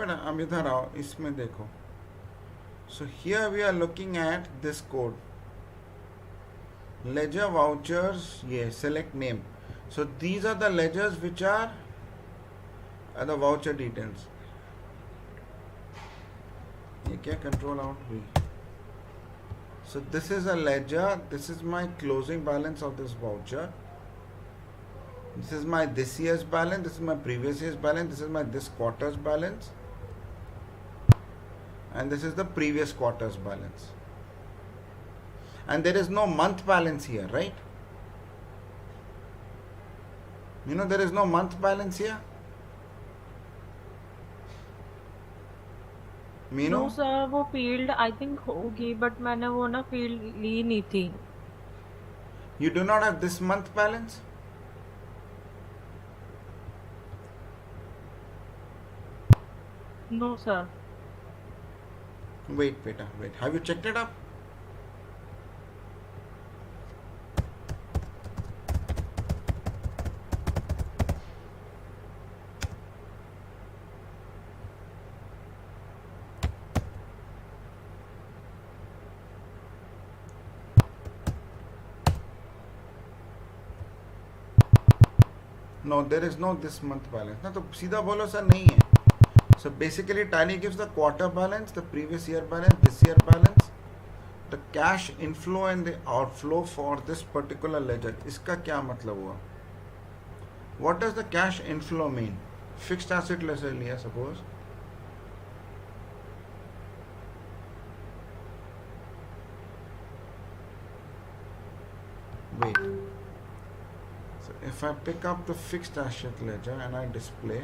बेटा अब इधर आओ, इसमें देखो. So here we are looking at this code. Ledger vouchers, yes, select name. So these are the ledgers which are the voucher details. ये क्या control out हुई? So this is a ledger. This is my closing balance of this voucher. This is my this year's balance. This is my previous year's balance. This is my this quarter's balance. And this is the previous quarter's balance. And there is no month balance here, right? You know there is no month balance here. Meenu no sir, वो field I think होगी, but मैंने वो ना field ली नहीं थी. you do not have this month balance. No sir. Wait, beta, wait. Have you checked it up? No, there is no this month balance. ना तो सीधा बोलो सर नहीं है. So basically Tally gives the quarter balance, the previous year balance, this year balance, the cash inflow and the outflow for this particular ledger. इसका क्या मतलब हुआ? What does the cash inflow mean? Fixed asset ledger लिया suppose. Wait. So if I pick up the fixed asset ledger and I display,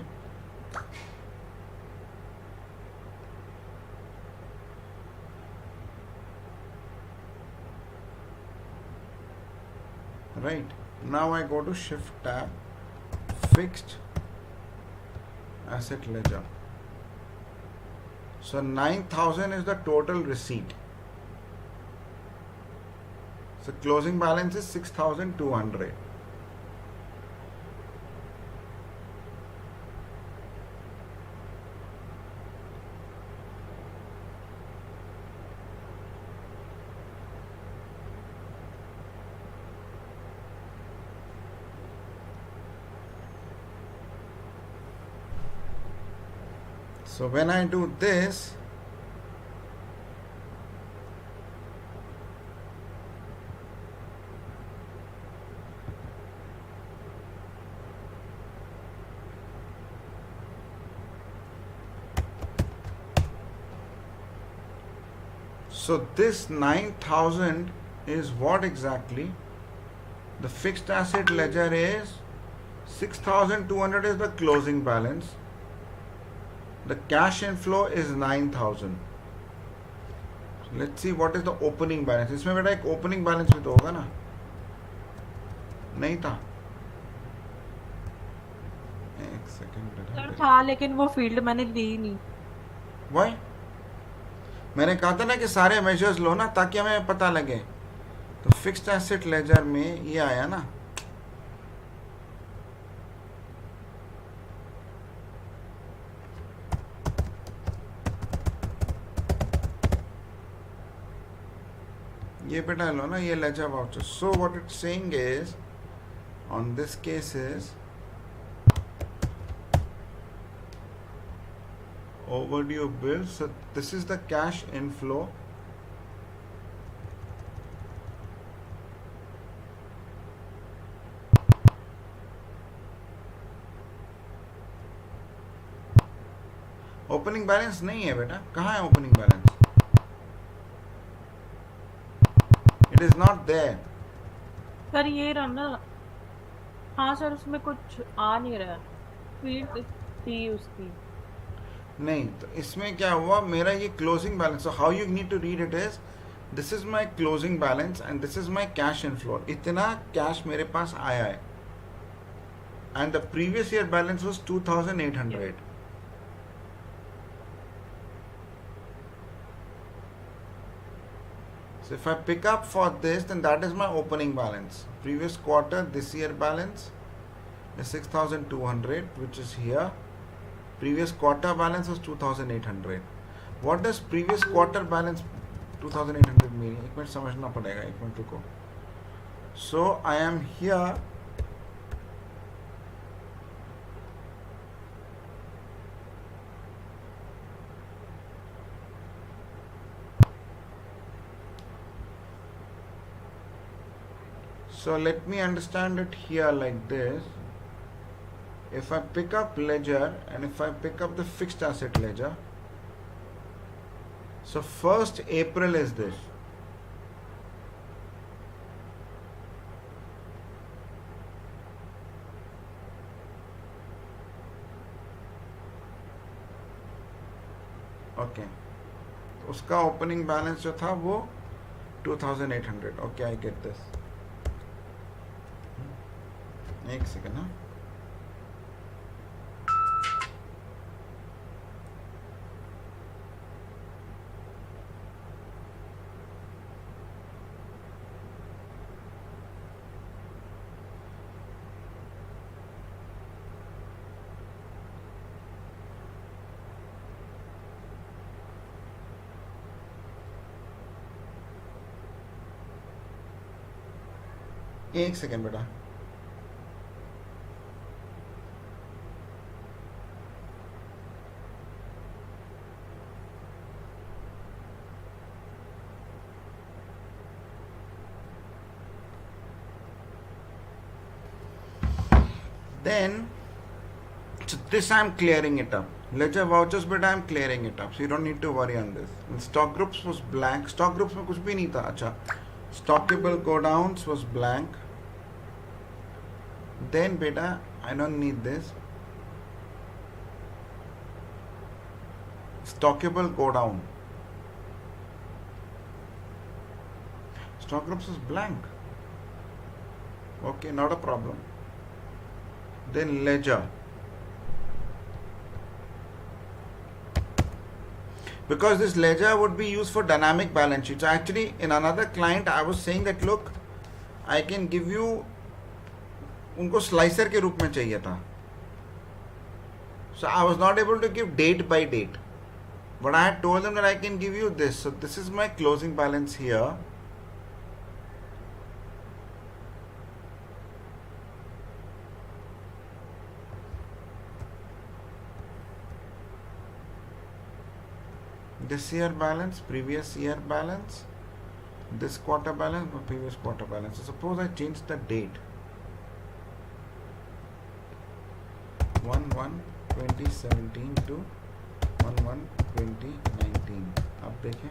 right, now I go to shift tab, fixed asset ledger. So 9,000 is the total receipt. So closing balance is 6,200. So when I do this, so this 9,000 is what exactly? The fixed asset ledger is 6,200 is the closing balance. The cash inflow is 9,000. So let's see what is the opening balance. इसमें बेटा एक opening balance भी तो होगा ना? नहीं था? एक सेकंड बेटा. सर था, लेकिन वो फील्ड मैंने ली नहीं. Why? मैंने कहा था ना कि सारे measures लो ना ताकि हमें पता लगे. तो fixed asset ledger में ये आया ना. ये बेटा लो ना, ये ledger voucher. So what it's saying is, on this case is overdue bill. So this is the cash inflow. Opening balance नहीं है बेटा. कहाँ है opening balance? It is not there. Sir ये रहा ना. हाँ सर, उसमें कुछ आ नहीं रहा. फील्ड थी उसकी. नहीं, तो इसमें क्या हुआ, मेरा ये closing balance. So how you need to read it is, this is my closing balance and this is my cash inflow. इतना cash मेरे पास आया है. And the previous year balance was 2,800. So if I pick up for this, then that is my opening balance. Previous quarter, this year balance is 6,200, which is here. Previous quarter balance was 2800. What does previous quarter balance 2800 mean? एक minute समझना पड़ेगा, एक मिनट रुको. So I am here. So let me understand it here like this. If I pick up ledger and if I pick up the fixed asset ledger, so 1st April is this. Okay. उसका opening balance जो था वो 2800. Okay, I get this. एक second ना. एक second बेटा. Then, so this I am clearing it up. Ledger vouchers, but I am clearing it up. So you don't need to worry on this. And stock groups was blank. Stock groups में कुछ भी नहीं था. अच्छा. Stockable go downs was blank. Then beta, I don't need this. Stockable go down. Stock groups is blank. Okay, not a problem. Then ledger. Because this ledger would be used for dynamic balance sheets. Actually, in another client, I was saying that look, I can give you, उनको slicer के रूप में चाहिए था. So I was not able to give date by date. But I had told them that I can give you this. So this is my closing balance here. This year balance, previous year balance, this quarter balance, previous quarter balance. So suppose I change the date. 1/1/2017 to 1/1/2019. आप देखें.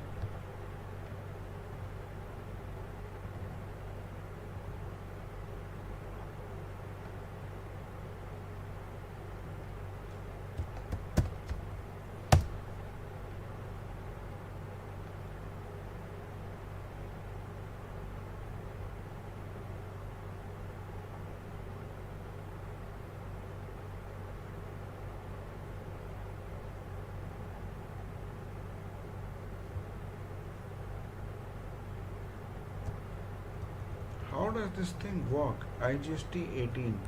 How does this thing work? IGST 18.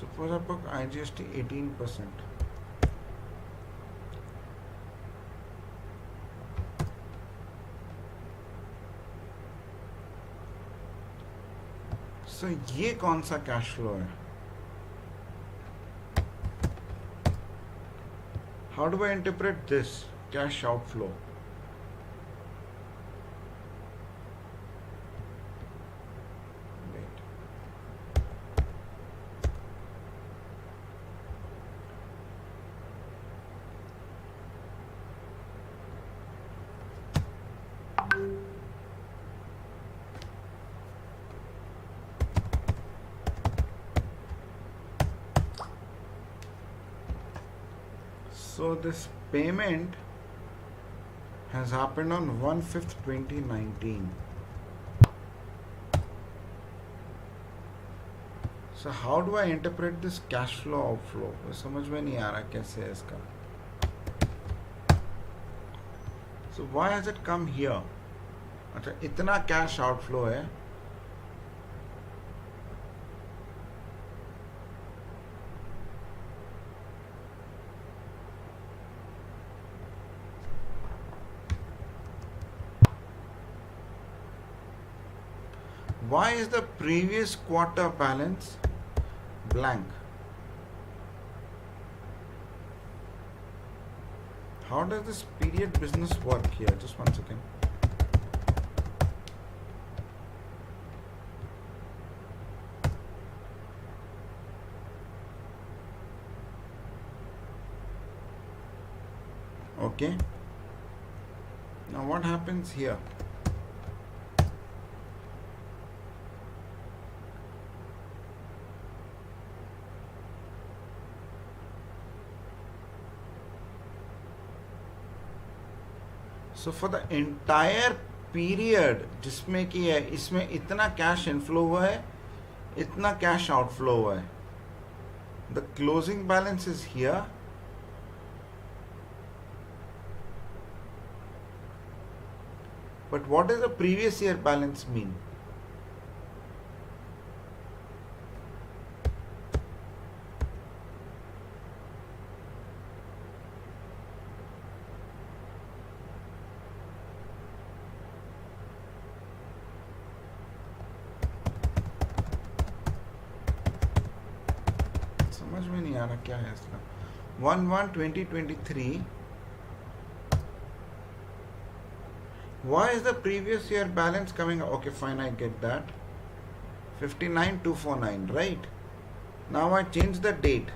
Suppose I book IGST 18%. So ये कौन सा cash flow है? How do I interpret this cash outflow? Wait. So this payment has happened on 1/5/2019. So how do I interpret this cash flow outflow? समझ में नहीं आ रहा कैसे है इसका. So why has it come here? अच्छा इतना cash outflow है. why is the previous quarter balance blank? How does this period business work here? Just one second. Okay. Now what happens here? So for the entire period जिसमें कि है इसमें इतना cash inflow हुआ है, इतना cash outflow हुआ है. The closing balance is here. But what does the previous year balance mean? समझ में नहीं आ रहा क्या है इसका. 1/1/2023. Why is the previous year balance coming? Okay, fine, I get that. 59,249, right? Now I change the date.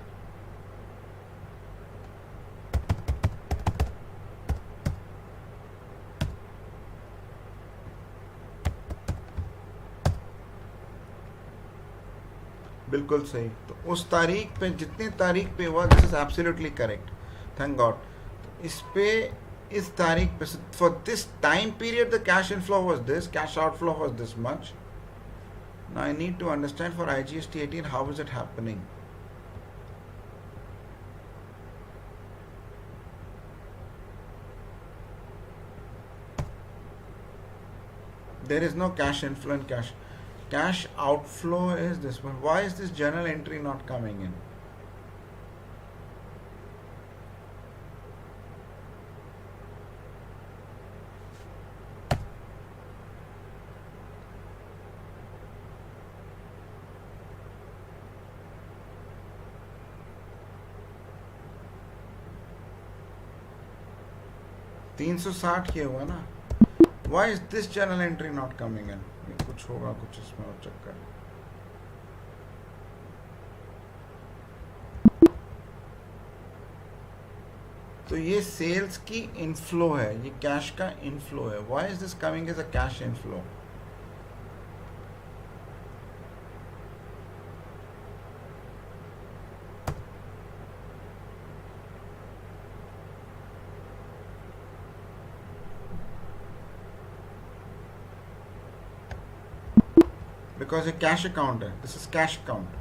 बिल्कुल सही. तो उस तारीख पे जितनी तारीख पे हुआ, this is absolutely correct, thank God. इस पे इस तारीख पे for this time period the cash inflow was this, cash outflow was this much. Now I need to understand for IGST 18 how is it happening. There is no cash inflow and cash outflow is this one. Why is this journal entry not coming in? $360 ये हुआ ना. Why is this journal entry not coming in? कुछ होगा कुछ इसमें और चक्कर. तो ये सेल्स की इनफ्लो है, ये कैश का इनफ्लो है. Why is this coming as a cash inflow? Because a cash account है. This is cash account.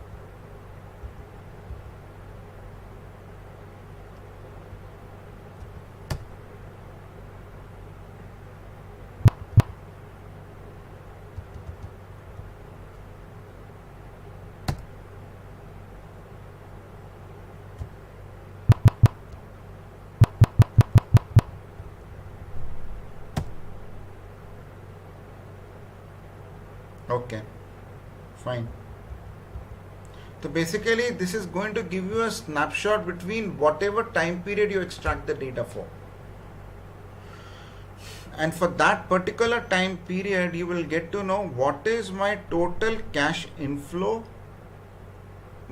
Okay. Fine. So basically this is going to give you a snapshot between whatever time period you extract the data for. And for that particular time period you will get to know what is my total cash inflow,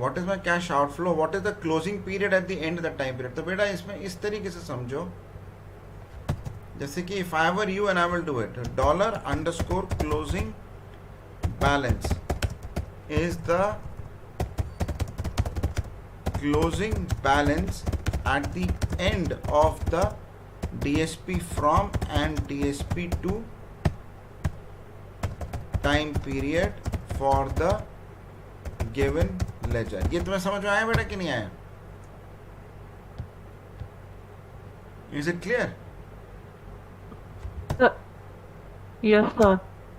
what is my cash outflow, what is the closing period at the end of the time period. तो बेटा इसमें इस तरीके से समझो, जैसे कि if I were you and I will do it, $_closing balance is the closing balance at the end of the DSP from and DSP to time period for the given ledger. ये तुम्हें समझ में आया बेटा कि नहीं आया? Is it clear? Yes sir.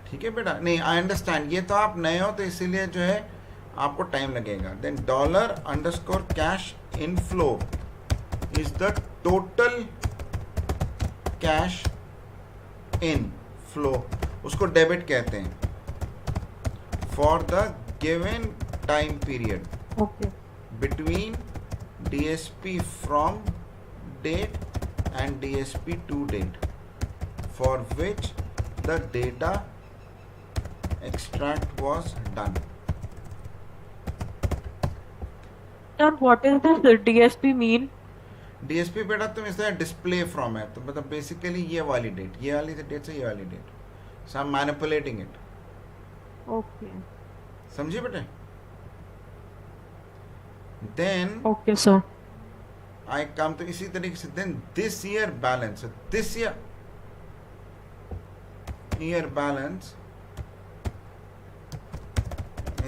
ठीक है बेटा. नहीं, आई अंडरस्टैंड. ये तो आप नए हो तो इसीलिए जो है आपको टाइम लगेगा. Then $_cash inflow is the total cash inflow. उसको डेबिट कहते हैं. for the given time period Okay. between DSP from date and DSP to date for which the data extract was done. And what is this DSP mean? DSP बेटा तुम इसका display from है तो मतलब basically ये वाली date से ये वाली date, so I am manipulating it. Okay. समझिए बेटे. Then Okay, sir. आई कम तो इसी तरीके से then this year balance, this year balance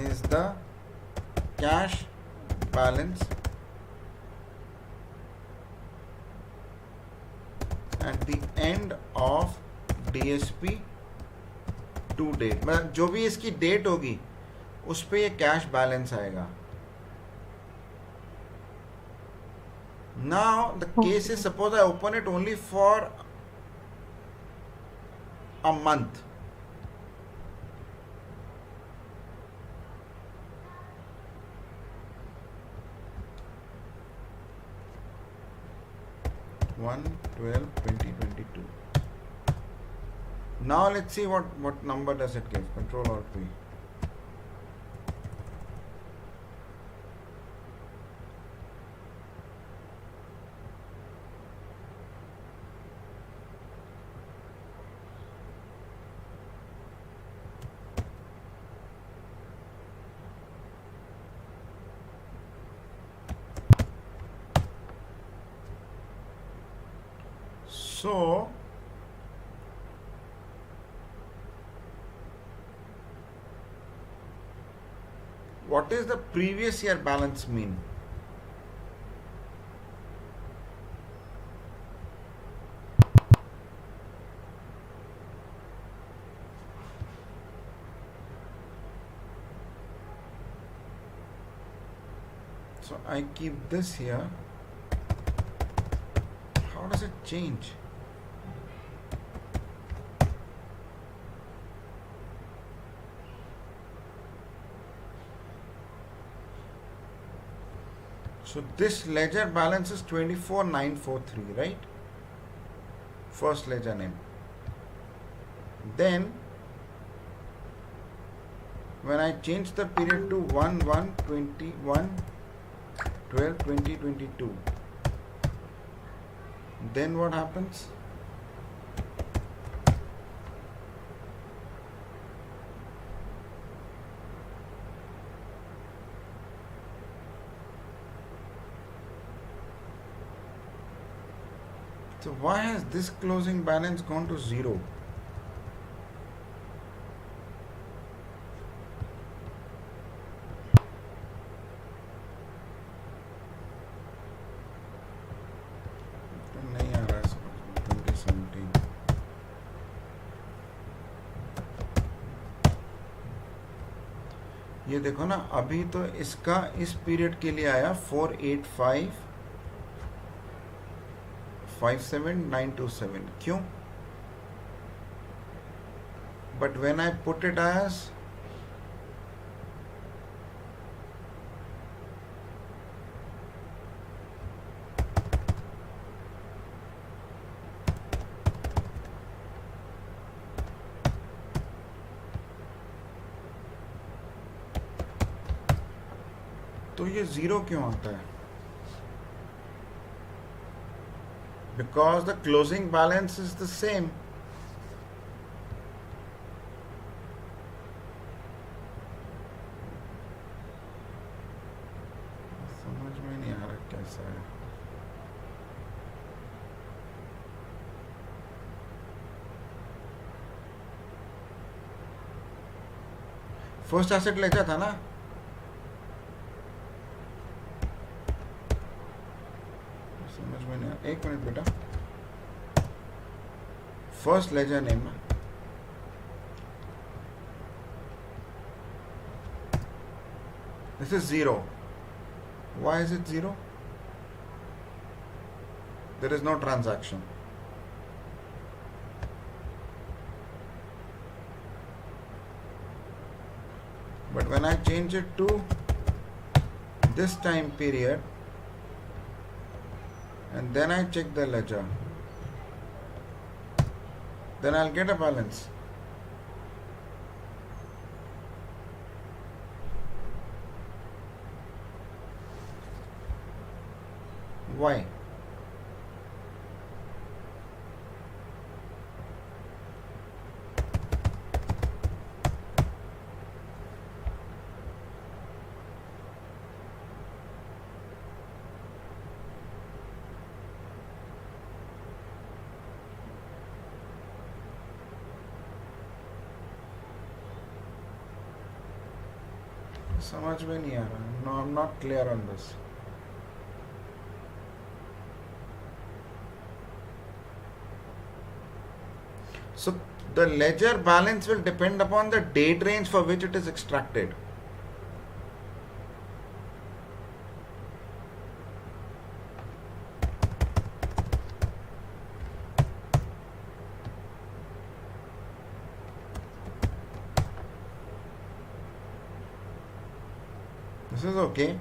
is the cash balance at the end of DSP to date. मतलब जो भी इसकी डेट होगी उस पे ये कैश बैलेंस आएगा. Now the case is, suppose I open it only for a month. One 12/20/22. Now let's see what number does it give. Control Alt V. So what is the previous year balance mean? So I keep this here. How does it change? So this ledger balance is 24,943, right? First ledger name. Then when I change the period to 1/1/21/12/2022, then what happens? So why has this closing balance gone to 0? तो नहीं आ रहा है समझ में. 2017. ये देखो ना, अभी तो इसका इस पीरियड के लिए आया 485,57927. क्यों? But when I put it as तो ये 0 क्यों आता है? Because the closing balance is the same. समझ में नहीं आ रहा कैसा है. फर्स्ट एसेट लेजा था ना. समझ में नहीं आ रहा. एक मिनट बेटा. फर्स्ट लेजर नेम है. This is 0. Why is it 0? There is no transaction. change it to this time period, and then I check the ledger, then I'll get a balance. Why? समझ में नहीं आ रहा. No, I'm not clear on this. So the ledger balance will depend upon the date range for which it is extracted. This is okay.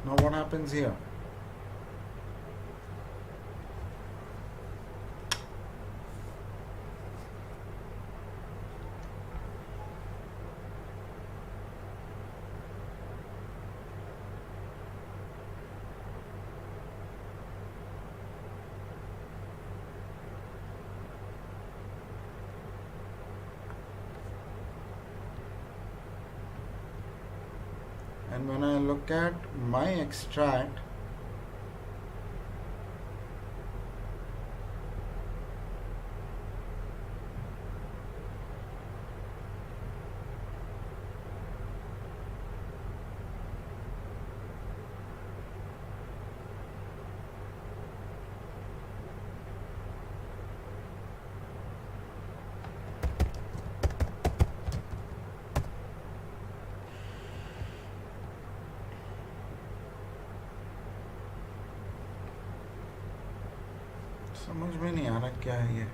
Now what happens here? And when I look at my extract, समझ में नहीं आ रहा क्या है ये.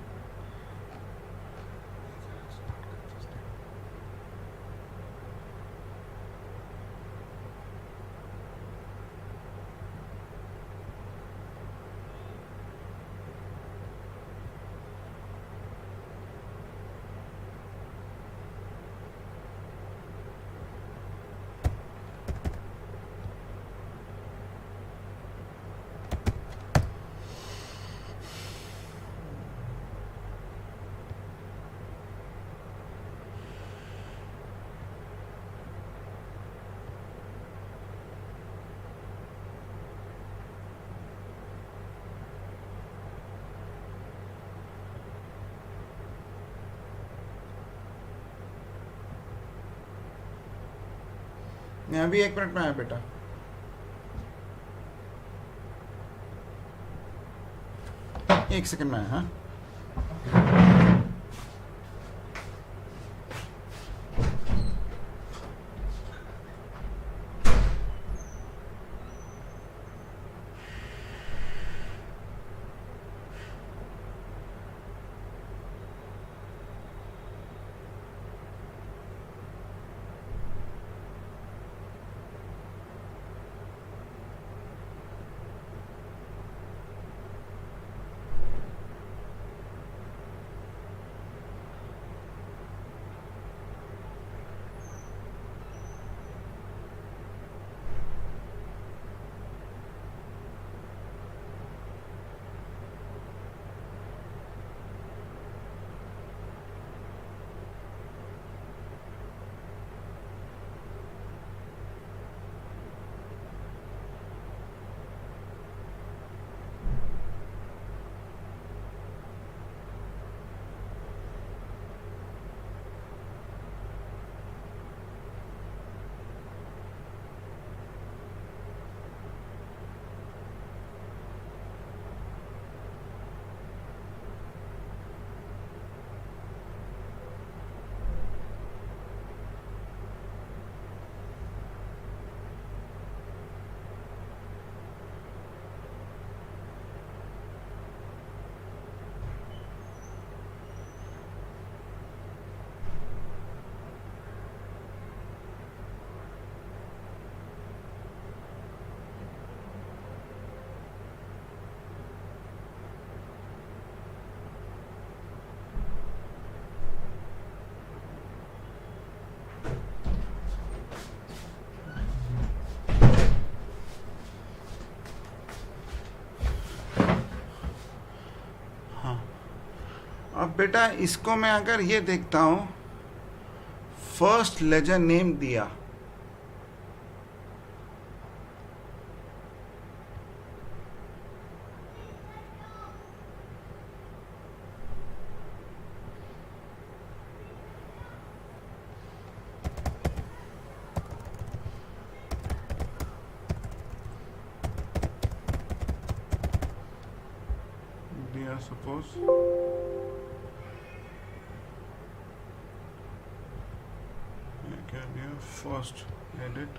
मैं अभी 1 minute में आया बेटा. एक सेकंड में आया. हाँ, अब बेटा इसको मैं अगर ये देखता हूं, फर्स्ट लेजर नेम दिया, सपोज क्या दिया, फर्स्ट एडिट,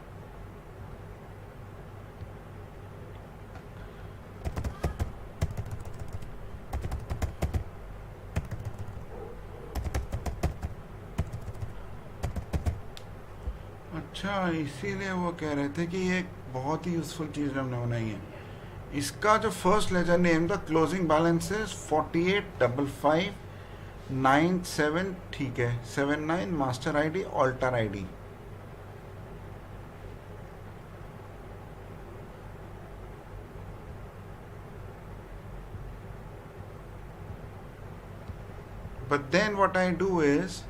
अच्छा इसीलिए वो कह रहे थे कि ये एक बहुत ही यूजफुल चीज़ हमने बनाई है। इसका जो फर्स्ट लेजर नेम था, क्लोजिंग बैलेंस है 485597, ठीक है, 79 master ID alter ID. But then what I do is /,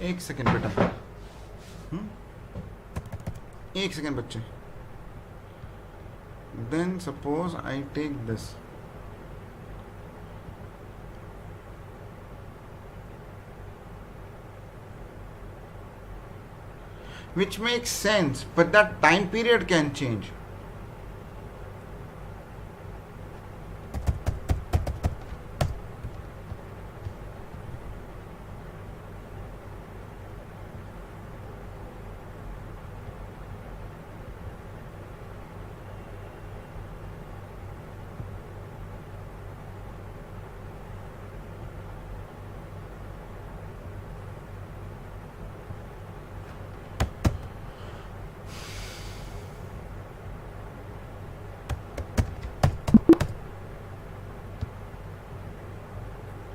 एक सेकेंड बेटा, एक सेकेंड बच्चे, then suppose I take this, which makes sense, but that time period can change.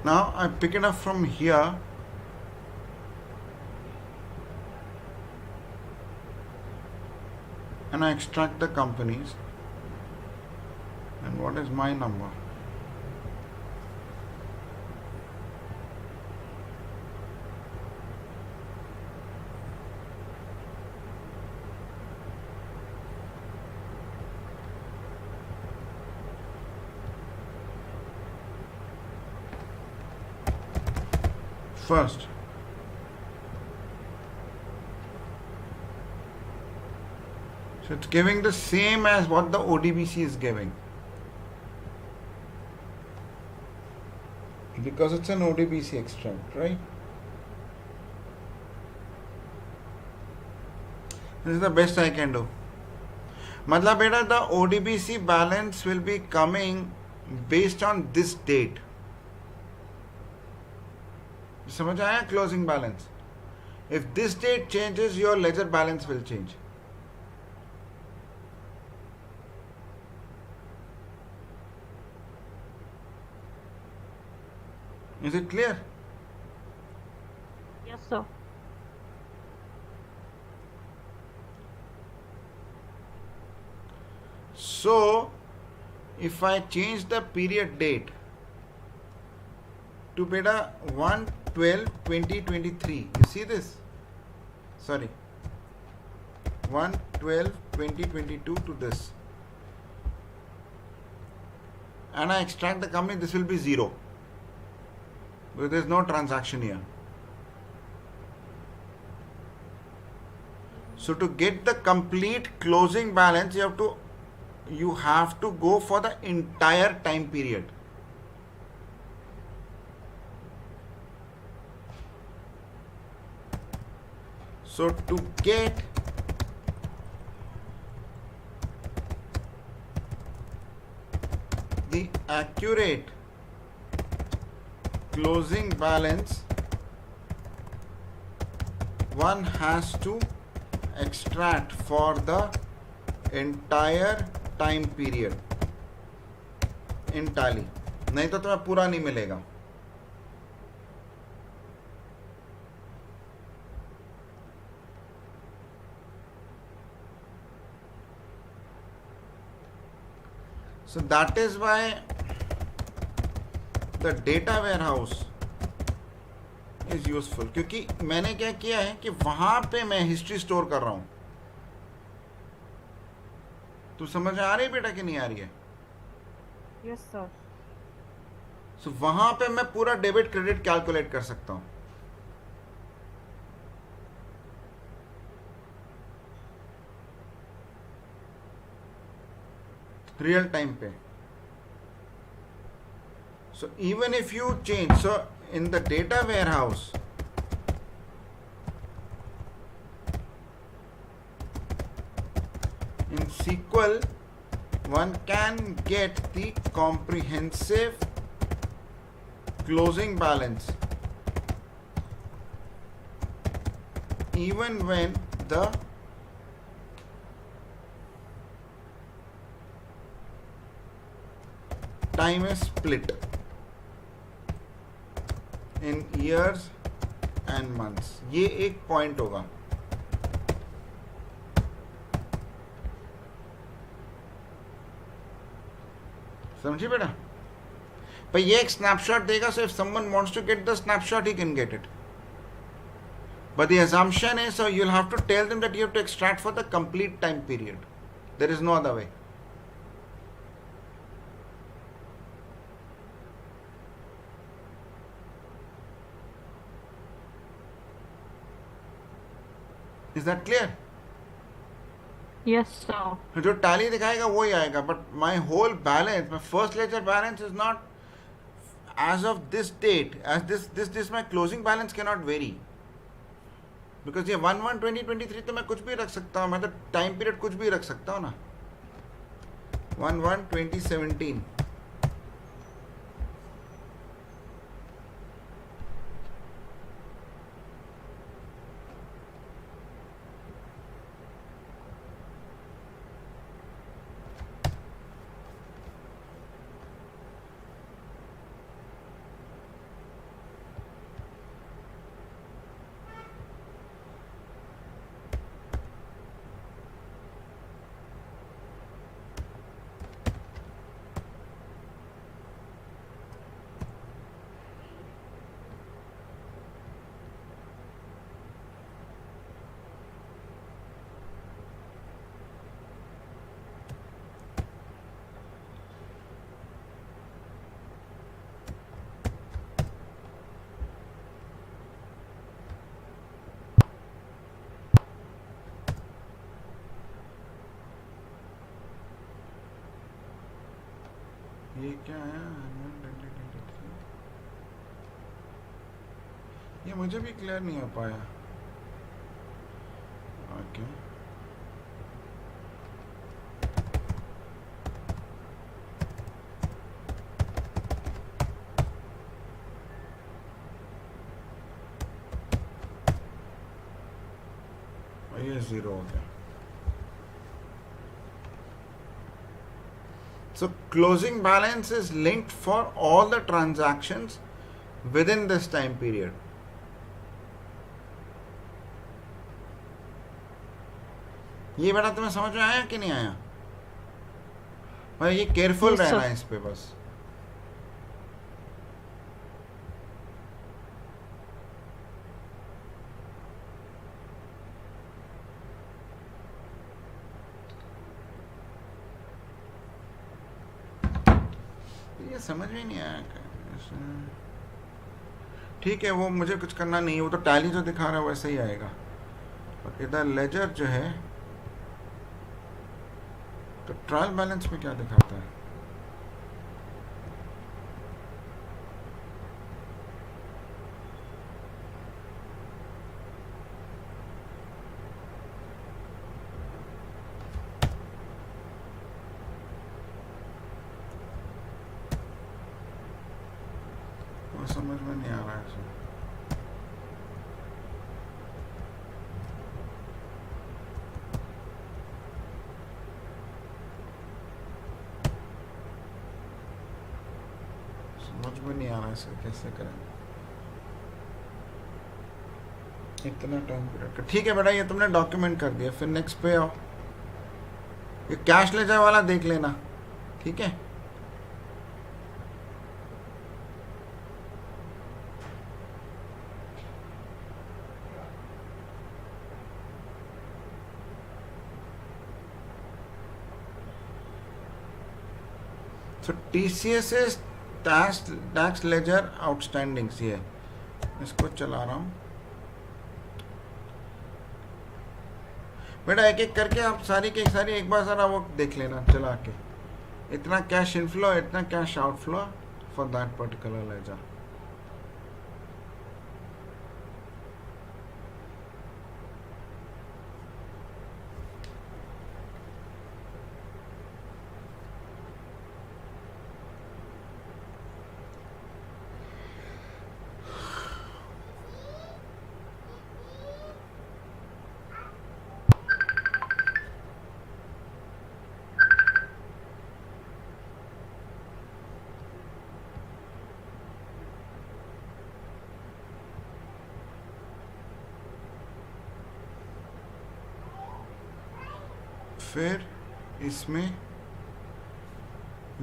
Now I pick it up from here, and I extract the companies, and what is my number? First, so it's giving the same as what the ODBC is giving, because it's an ODBC extract, right? This is the best I can do. मतलब बेटा, the ODBC balance will be coming based on this date. समझ आया? Closing balance, if this date changes your ledger balance will change. Is it clear? Yes, sir. So if I change the period date to beta 1/12/2023, you see this, sorry, 1/12/2022 to this, and I extract the company, this will be 0 because there is no transaction here. So to get the complete closing balance, you have to go for the entire time period. So to get the accurate closing balance, one has to extract for the entire time period in tally, नहीं तो तुम्हें पूरा नहीं मिलेगा. So that is why the data warehouse is useful, क्योंकि मैंने क्या किया है कि वहां पे मैं हिस्ट्री स्टोर कर रहा हूं. तू समझ आ रही है बेटा कि नहीं आ रही है? Yes sir. सो वहां पे मैं पूरा डेबिट क्रेडिट कैलकुलेट कर सकता हूं. रियल टाइम पे. So even if you change, so in the data warehouse, in SQL, one can get the comprehensive closing balance even when the time is split in years and months. ये एक point होगा. समझिए बेटा? पर ये एक snapshot देगा, so if someone wants to get the snapshot, he can get it. But the assumption is, so you'll have to tell them that you have to extract for the complete time period. There is no other way. Is that clear? Yes sir. जो Tally दिखाएगा वही आएगा, but my whole balance, my first ledger balance is not as of this date, as this my closing balance cannot vary, because ये 1/1/2023 तो मैं कुछ भी रख सकता हूँ. मैं तो टाइम पीरियड कुछ भी रख सकता हूँ ना. 1/1/2017. ये क्या है? ये मुझे भी क्लियर नहीं हो पाया. ओके. ये 0 हो गया. So closing balance is linked for all the transactions within this time period. ये बेटा तुम्हें समझ में आया कि नहीं आया? भाई ये केयरफुल रहना है इस पे बस. ये समझ में नहीं आया. ठीक है, वो मुझे कुछ करना नहीं है, वो तो टैली जो दिखा रहा है वैसे ही आएगा. और इधर लेजर जो है तो ट्रायल बैलेंस में क्या दिखाता है? वो समझ में नहीं आ रहा है. समझ में नहीं आ रहा है इसे कैसे करें. इतना टाइम पीरियड का. ठीक है बेटा, ये तुमने डॉक्यूमेंट कर दिया. फिर नेक्स्ट पे आओ. ये कैश लेजर वाला देख लेना. ठीक है. So TCS is tax ledger outstandings. ये इसको चला रहा हूँ बेटा, एक एक करके आप सारी के सारी एक बार सारा वो देख लेना चला के, इतना कैश इनफ्लो, इतना cash outflow for that particular ledger. फिर इसमें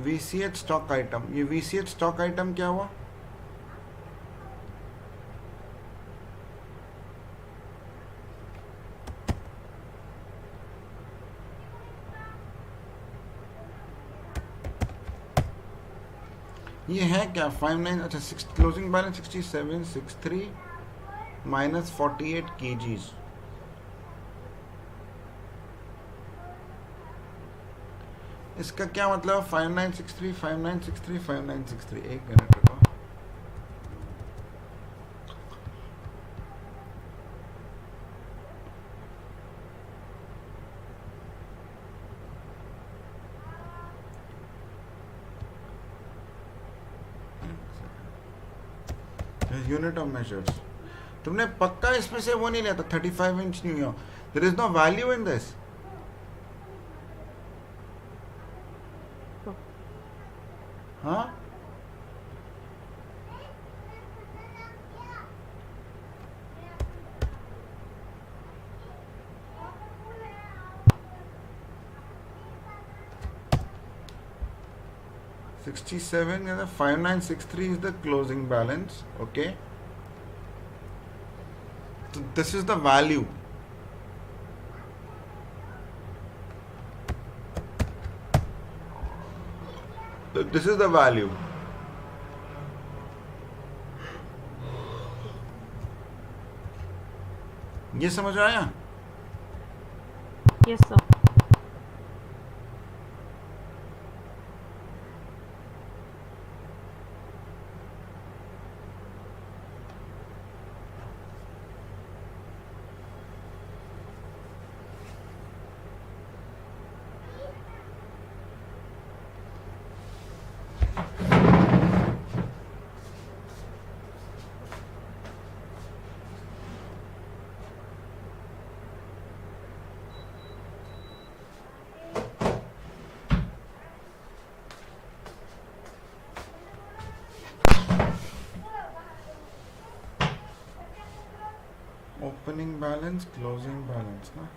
VCH स्टॉक आइटम, ये VCH स्टॉक आइटम क्या हुआ? ये है क्या 59, अच्छा क्लोजिंग बैलेंस 6763 माइनस 48 kgs. इसका क्या मतलब? 5963 5963 5963. एक मिनट रुको. Unit of measures. तुमने पक्का इसमें से वो नहीं लिया था 35 inch new year? There is no value in this. हाँ, $67 5963 is the closing balance. Okay, so this is the value. So this is the value. ये समझ आया? Yes sir. Opening balance, closing balance ना.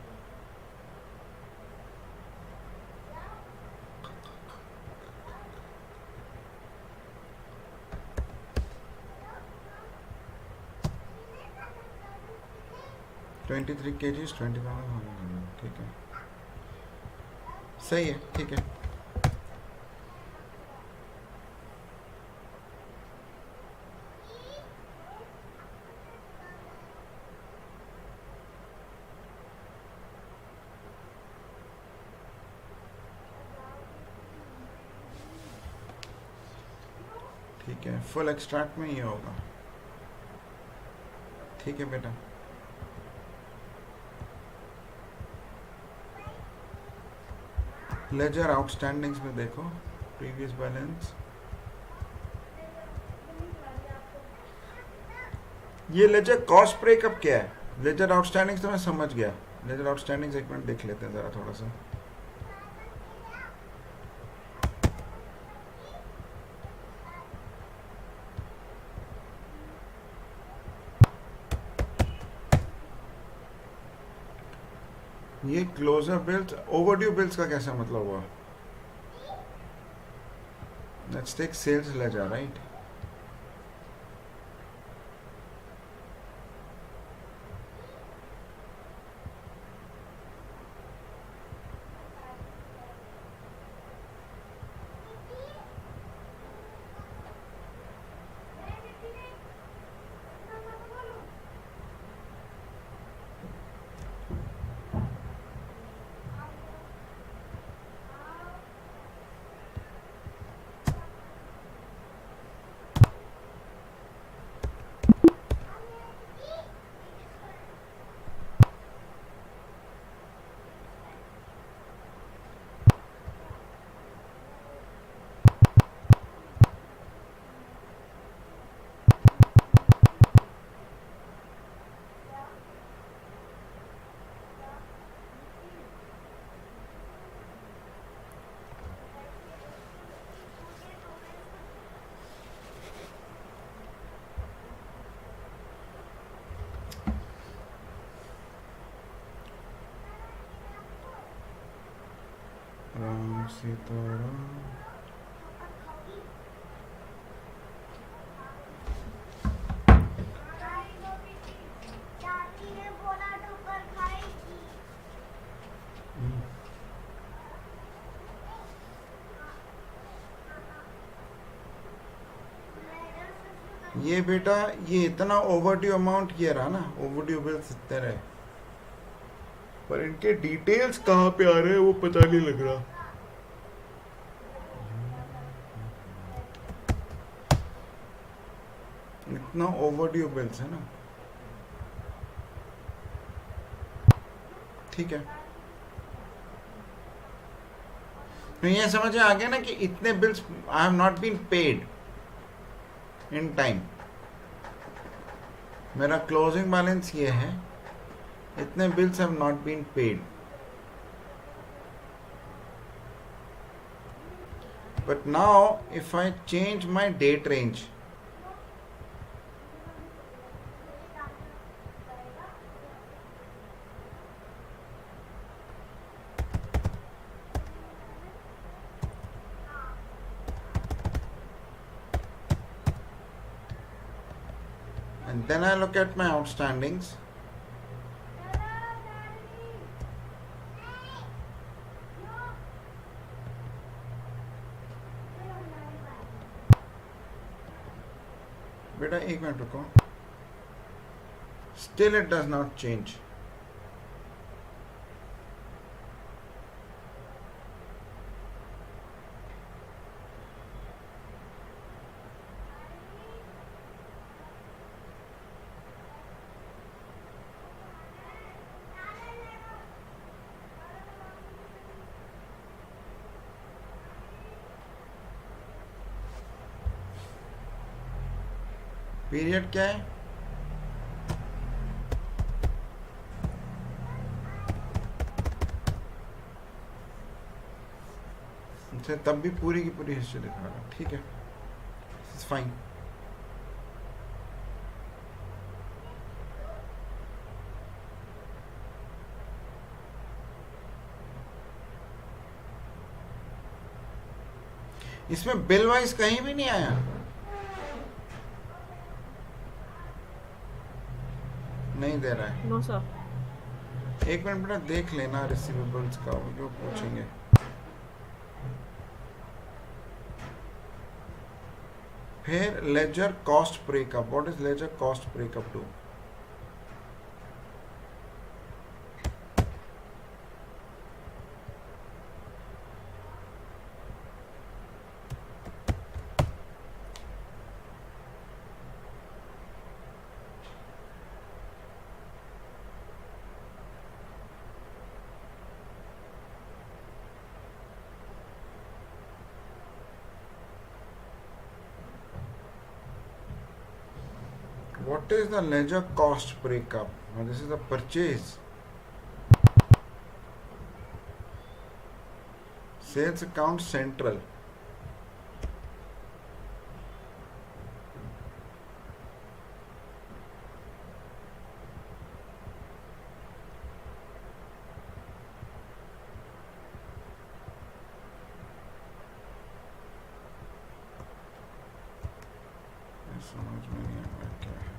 $23 kgs 25. ठीक है, सही है, ठीक है. ठीक है, फुल एक्सट्रैक्ट में ये होगा. ठीक है बेटा. लेजर आउटस्टैंडिंग्स में देखो प्रीवियस बैलेंस. ये लेजर कॉस्ट ब्रेकअप क्या है? लेजर आउटस्टैंडिंग्स तो मैं समझ गया. लेजर आउटस्टैंडिंग्स एक मिनट देख लेते हैं जरा थोड़ा सा. ये क्लोजर बिल्स, ओवरड्यू बिल्स का कैसा मतलब हुआ? Let's take sales ledger, right? Sitaram. ये बेटा ये इतना ओवरड्यू अमाउंट ये रहा ना, ओवरड्यू बिल्स इतने रहे, पर इनके डिटेल्स कहाँ पे आ रहे हैं वो पता नहीं लग रहा। इतना ओवरड्यू बिल्स है ना। ठीक है, तो ये समझ आ गया ना कि इतने bills I have not been paid in time. मेरा क्लोजिंग बैलेंस ये है, इतने bills have not been paid. But now if I change my date range, and then I look at my outstandings, बेटा एक मिनट रुको, still it does not change. Period क्या है? अच्छा, तब भी पूरी की पूरी हिस्ट्री दिखा रहा, ठीक है, इट्स फाइन। इसमें बिल वाइज कहीं भी नहीं आया? नहीं दे रहा है? No sir. एक मिनट बेटा देख लेना रिसीवेबल्स का, वो जो पूछेंगे। फिर ledger cost breakup, what is ledger cost breakup do? What is the ledger cost breakup? Now this is the purchase. Sales account central. समझ में नहीं आ रहा क्या है।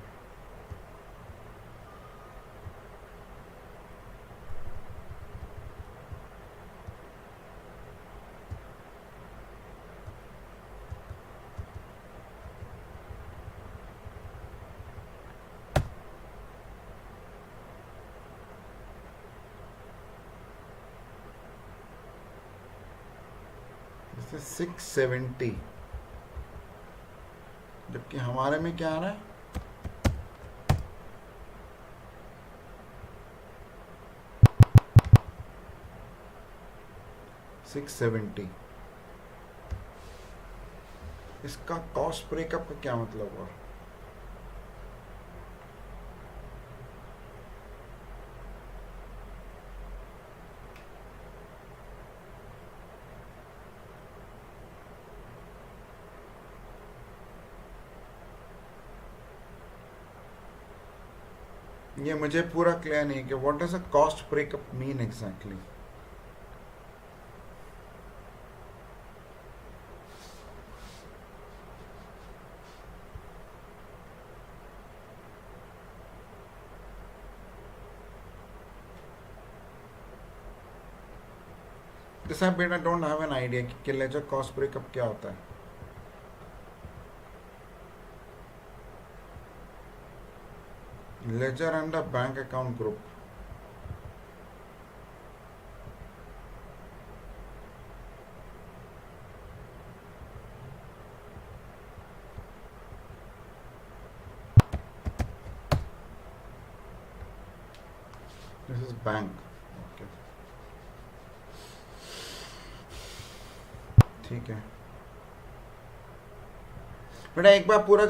This is 670, जबकि हमारे में क्या आ रहा है? $670। इसका कॉस्ट ब्रेकअप का क्या मतलब हुआ? ये मुझे पूरा क्लियर नहीं कि what does a cost breakup mean exactly. This I बेटा डोंट हैव एन आइडिया कि लेजर कॉस्ट ब्रेकअप क्या होता है. Ledger and a bank account group. This is bank. Okay. ठीक है बेटा, एक बार पूरा